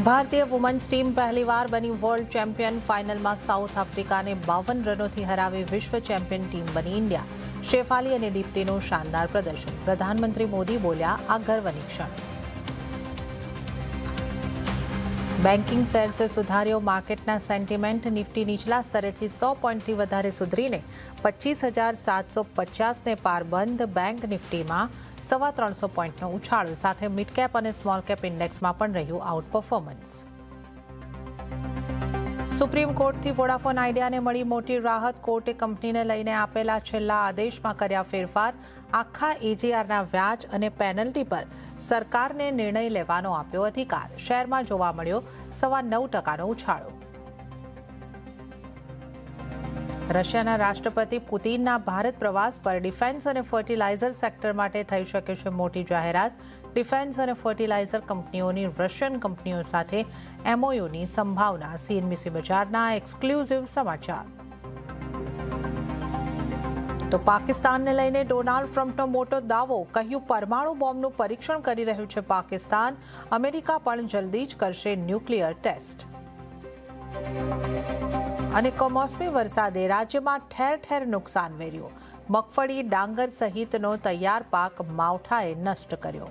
ભારતીય women's team પહેલીવાર બની વર્લ્ડ ચેમ્પિયન. ફાઇનલમાં સાઉથ આફ્રિકાને 52 રનોથી હરાવી વિશ્વ ચેમ્પિયન ટીમ બની ઇન્ડિયા. શેફાલી અને દીપ્તિનું શાનદાર પ્રદર્શન. પ્રધાનમંત્રી મોદી બોલ્યા, આ ગર્વની ક્ષણ. બેન્કિંગ શેર્સે સુધાર્યો માર્કેટના સેન્ટિમેન્ટ. નિફ્ટી નીચલા સ્તરેથી 100 પોઈન્ટથી વધારે સુધરીને 25,750ને પાર બંધ. બેંક નિફ્ટીમાં 350 પોઈન્ટનો ઉછાળો સાથે મિડ કેપ અને સ્મોલ કેપ ઇન્ડેક્સમાં પણ રહ્યું આઉટ પરફોર્મન્સ. સુપ્રીમ કોર્ટથી વોડાફોન આઈડિયાને મળી મોટી રાહત. કોર્ટે કંપનીને લઈને આપેલા છેલ્લા આદેશમાં કર્યા ફેરફાર. આખા એજીઆરના વ્યાજ અને પેનલ્ટી પર સરકારને નિર્ણય લેવાનો આપ્યો અધિકાર. શેરમાં જોવા મળ્યો 9.25% ઉછાળો. રશિયાના રાષ્ટ્રપતિ પુતિનના ભારત પ્રવાસ પર ડિફેન્સ અને ફર્ટિલાઇઝર સેક્ટર માટે થઈ શકે છે મોટી જાહેરાત. ડિફેન્સ અને ફર્ટિલાઇઝર કંપનીઓની રશિયન કંપનીઓ સાથે એમઓયુની સંભાવના. સીએનબીસી બજારના એક્સક્લુઝિવ સમાચાર. તો પાકિસ્તાનને લઈને ડોનાલ્ડ ટ્રમ્પનો મોટો દાવો. કહ્યું, પરમાણુ બોમ્બનું પરીક્ષણ કરી રહ્યું છે પાકિસ્તાન. અમેરિકા પણ જલ્દી જ કરશે ન્યુક્લિયર ટેસ્ટ. અને કમોસમી વરસાદે રાજ્યમાં ઠેર ઠેર નુકસાન વેર્યું. મગફળી, ડાંગર સહિતનો તૈયાર પાક માવઠાએ નષ્ટ કર્યો.